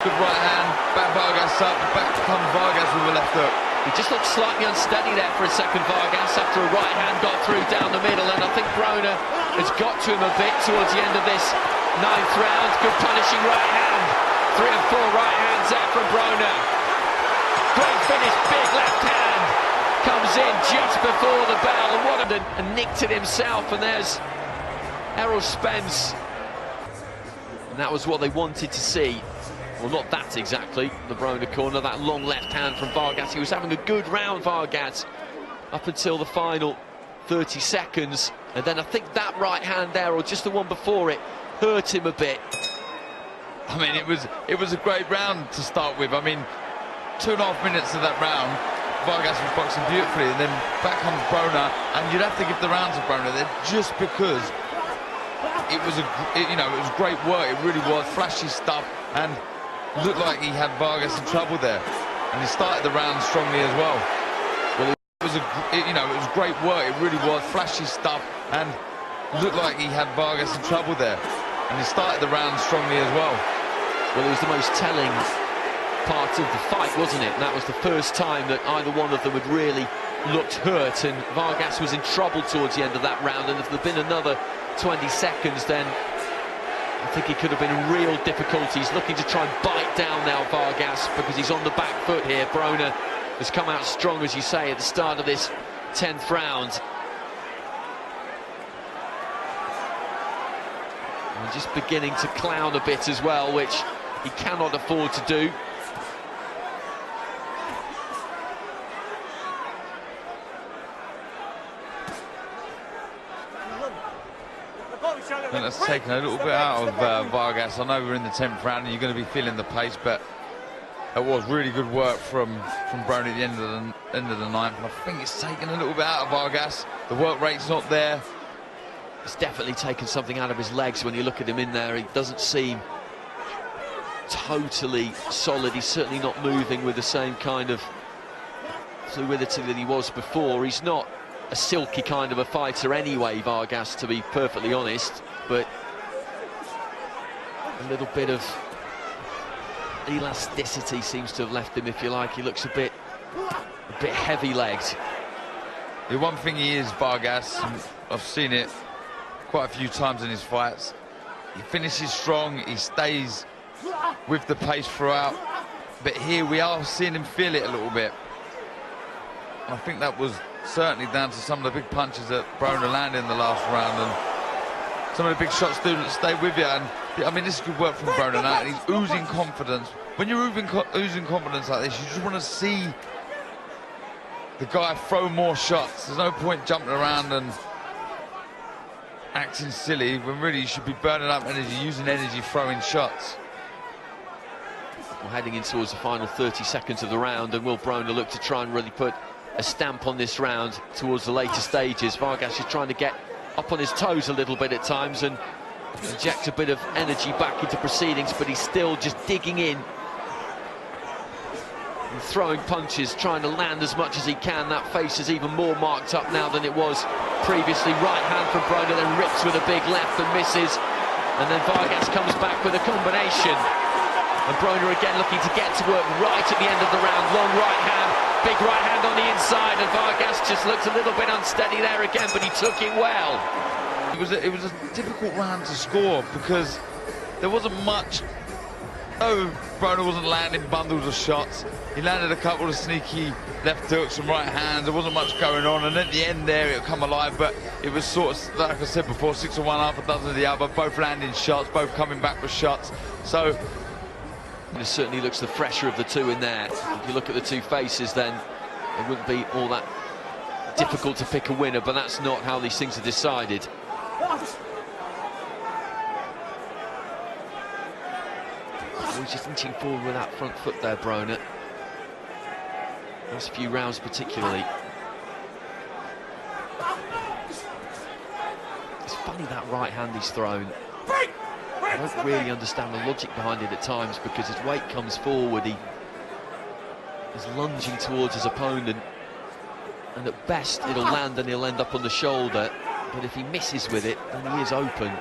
Good right hand, back Vargas up, back comes Vargas with a left hook. He just looked slightly unsteady there for a second, Vargas, after a right hand got through down the middle, and I think Broner has got to him a bit towards the end of this 9th round. Good punishing right hand. 3 and 4 right hands there from Broner. Great finish, big left hand. Comes in just before the bell, and what a nicked it himself, and there's Errol Spence. And that was what they wanted to see. Well, not that exactly, the Broner corner, that long left hand from Vargas. He was having a good round, Vargas, up until the final 30 seconds. And then I think that right hand there, or just the one before it, hurt him a bit. I mean, it was a great round to start with. I mean, 2.5 minutes of that round, Vargas was boxing beautifully, and then back comes Broner, and you'd have to give the round to Broner there, just because it was great work. It really was flashy stuff, and looked like he had Vargas in trouble there, and he started the round strongly as well. Well, it was great work. It really was flashy stuff, and looked like he had Vargas in trouble there, and he started the round strongly as well. Well, it was the most telling part of the fight, wasn't it? And that was the first time that either one of them had really looked hurt, and Vargas was in trouble towards the end of that round, and if there'd been another 20 seconds, then I think he could have been in real difficulties. Looking to try and bite down now, Vargas, because he's on the back foot here. Broner has come out strong, as you say, at the start of this 10th round. And just beginning to clown a bit as well, which he cannot afford to do. I think that's taken a little bit out of Vargas. I know we're in the 10th round and you're going to be feeling the pace, but it was really good work from Broner at the end of the 9th. And I think it's taken a little bit out of Vargas. The work rate's not there. It's definitely taken something out of his legs when you look at him in there. He doesn't seem totally solid. He's certainly not moving with the same kind of fluidity that he was before. He's not a silky kind of a fighter anyway, Vargas, to be perfectly honest, but a little bit of elasticity seems to have left him, if you like. He looks a bit heavy-legged. The one thing he is, Vargas, and I've seen it quite a few times in his fights, he finishes strong, he stays with the pace throughout, but here we are seeing him feel it a little bit. I think that was certainly down to some of the big punches that Broner landed in the last round, and some of the big shots do stay with you. And I mean, this is good work from Broner now, and he's oozing confidence. When you're oozing confidence like this, you just want to see the guy throw more shots. There's no point jumping around and acting silly when really you should be burning up energy, using energy, throwing shots. We're heading in towards the final 30 seconds of the round, and will Broner look to try and really put a stamp on this round towards the later stages? Vargas is trying to get up on his toes a little bit at times and inject a bit of energy back into proceedings, but he's still just digging in and throwing punches, trying to land as much as he can. That face is even more marked up now than it was previously. Right hand from Broner, then rips with a big left and misses, and then Vargas comes back with a combination, and Broner again looking to get to work right at the end of the round. Long right hand, big right hand on the inside, and Vargas just looked a little bit unsteady there again, but he took it well. It was a difficult round to score because there wasn't much. No, Broner wasn't landing bundles of shots. He landed a couple of sneaky left hooks and right hands. There wasn't much going on, and at the end there it'll come alive, but it was sort of, like I said before, 6 of one, half a dozen of the other, both landing shots, both coming back with shots. So it certainly looks the fresher of the two in there. If you look at the two faces, then it wouldn't be all that difficult to pick a winner, but that's not how these things are decided. He's just inching forward with that front foot there, Broner. Last few rounds particularly. It's funny that right hand he's thrown. I don't really understand the logic behind it at times, because his weight comes forward, he is lunging towards his opponent, and at best it'll land and he'll end up on the shoulder, but if he misses with it, then he is open.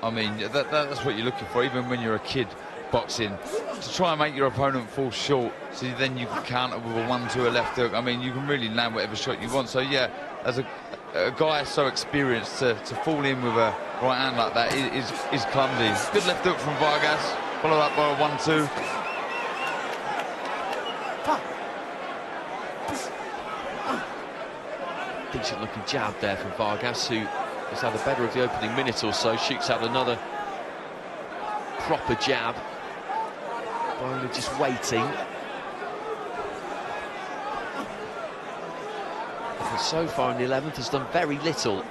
I mean, that's what you're looking for, even when you're a kid. boxing, to try and make your opponent fall short, so then you can counter with a 1-2, a left hook. I mean, you can really land whatever shot you want. So yeah, as a guy so experienced, to fall in with a right hand like that is clumsy. Good left hook from Vargas, followed up by a 1-2. Decent looking jab there from Vargas, who has had a better of the opening minute or so. Shoots out another proper jab. Broner just waiting. And so far in the 11th has done very little.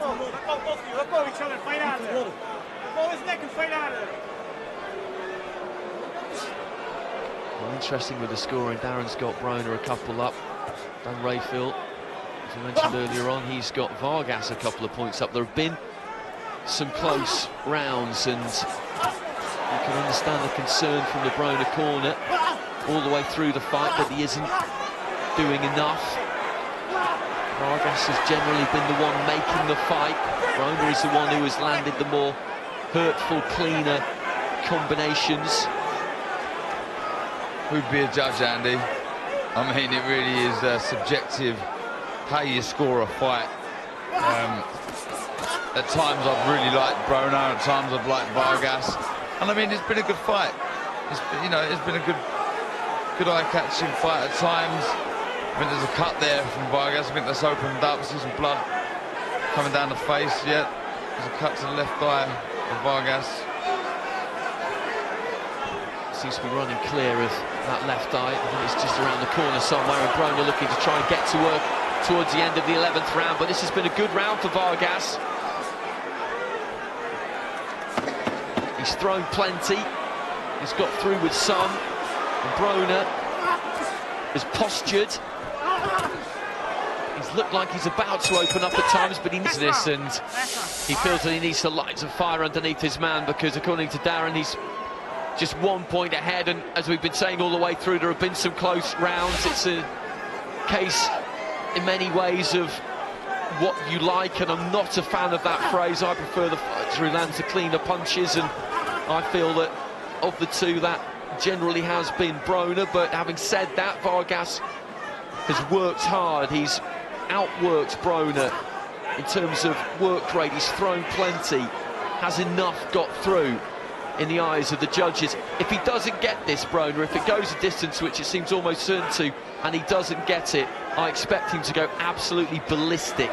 Well, interesting with the scoring. Darren's got Broner a couple up. Dan Rayfield, as I mentioned earlier on, he's got Vargas a couple of points up. There have been some close rounds, and you can understand the concern from the Broner corner all the way through the fight that he isn't doing enough. Vargas has generally been the one making the fight. Broner is the one who has landed the more hurtful, cleaner combinations. Who'd be a judge, Andy? I mean, it really is subjective how you score a fight. At times I've really liked Broner, at times I've liked Vargas, and I mean, it's been a good fight. It's been a good eye-catching fight at times. I think there's a cut there from Vargas. I think that's opened up. See some blood coming down the face. Yeah, there's a cut to the left eye of Vargas. Seems to be running clear of that left eye. I think it's just around the corner somewhere, and Broner looking to try and get to work towards the end of the 11th round. But this has been a good round for Vargas. He's thrown plenty. He's got through with some. And Broner has postured. He's looked like he's about to open up at times, but he needs this, and he feels that he needs to light some fire underneath his man, because according to Darren, he's just 1 point ahead. And as we've been saying all the way through, there have been some close rounds. It's a case in many ways of what you like, and I'm not a fan of that phrase. I prefer the fighter who lands the cleaner punches, and I feel that of the two, that generally has been Broner. But having said that, Vargas has worked hard. He's outworked Broner in terms of work rate. He's thrown plenty, has enough got through in the eyes of the judges. If he doesn't get this, Broner, if it goes a distance, which it seems almost certain to, and he doesn't get it, I expect him to go absolutely ballistic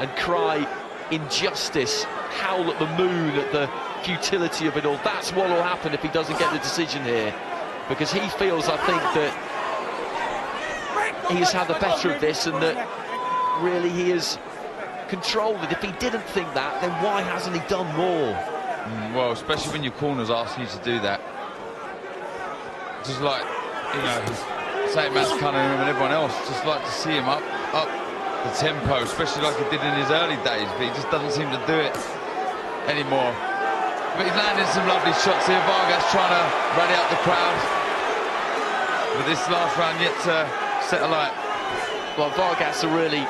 and cry injustice, howl at the moon at the futility of it all. That's what will happen if he doesn't get the decision here, because he feels, I think, that he has had the better of this, and that really he has controlled it. If he didn't think that, then why hasn't he done more? Well, especially when your corners ask you to do that. Just like, you know, St. Matt's Cunningham and everyone else, just like to see him up the tempo, especially like he did in his early days, but he just doesn't seem to do it anymore. But he's landing some lovely shots here. Vargas trying to rally up the crowd. But this last round yet to set alight. Well, Vargas, a really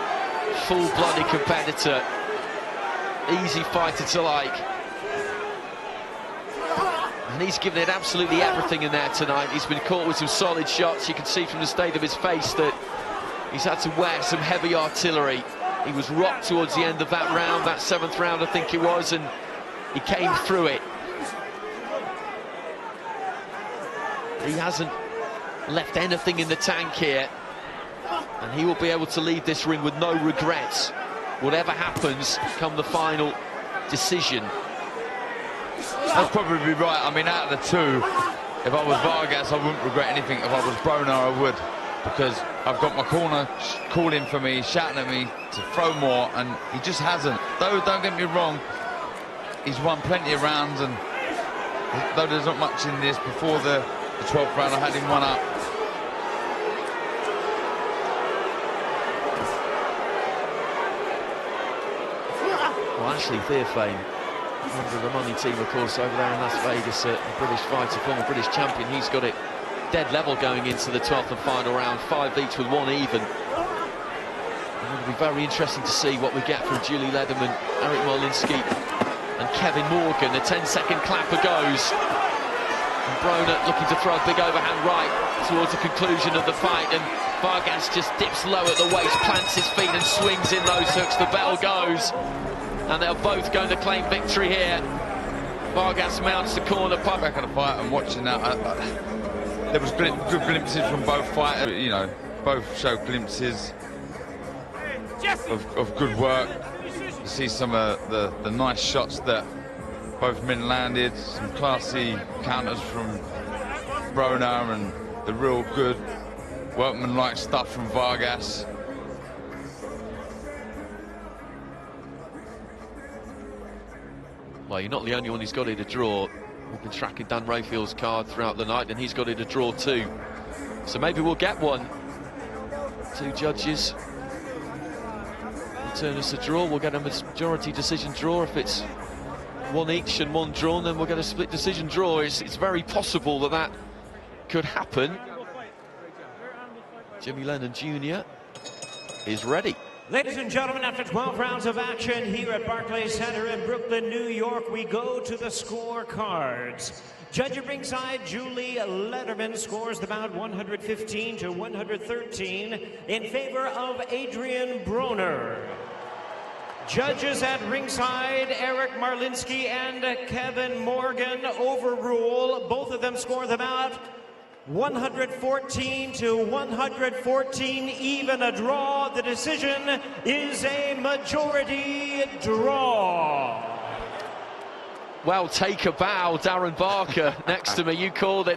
full-blooded competitor. Easy fighter to like. And he's given it absolutely everything in there tonight. He's been caught with some solid shots. You can see from the state of his face that he's had to wear some heavy artillery. He was rocked towards the end of that round, that 7th round I think it was, and he came through it. He hasn't left anything in the tank here, and he will be able to leave this ring with no regrets, whatever happens come the final decision. I'd probably be right. I mean, out of the two, if I was Vargas, I wouldn't regret anything. If I was Broner, I would, because I've got my corner calling for me, shouting at me to throw more, and he just hasn't. Though, don't get me wrong, he's won plenty of rounds, and though there's not much in this, before the 12th round, I had him one up. Well, Ashley Theophane, member of the money team, of course, over there in Las Vegas, a British fighter, former British champion. He's got it dead level going into the 12th and final round, 5 each with 1 even. And it'll be very interesting to see what we get from Julie Lederman, Eric Molinsky and Kevin Morgan. The 10-second clapper goes. And Broner looking to throw a big overhand right towards the conclusion of the fight, and Vargas just dips low at the waist, plants his feet and swings in those hooks. The bell goes, and they're both going to claim victory here. Vargas mounts the corner punch. Back of the fight and watching that, there was good glimpses from both fighters. You know, both showed glimpses of good work. You see some of the nice shots that both men landed, some classy counters from Broner, and the real good workmanlike stuff from Vargas. Well, you're not the only one who's got it a draw. We've been tracking Dan Rayfield's card throughout the night, and he's got it a draw too. So maybe we'll get one. Two judges return us a draw. We'll get a majority decision draw. If it's one each and one drawn, then we'll get a split decision draw. It's very possible that that could happen. Jimmy Lennon Jr. is ready. Ladies and gentlemen, after 12 rounds of action here at Barclays Center in Brooklyn, New York, we go to the scorecards. Judge at ringside, Julie Lederman scores the bout 115 to 113 in favor of Adrian Broner. Judges at ringside, Eric Marlinski and Kevin Morgan overrule. Both of them score the bout 114 to 114, even a draw. The decision is a majority draw. Well, take a bow, Darren Barker next to me. You called it.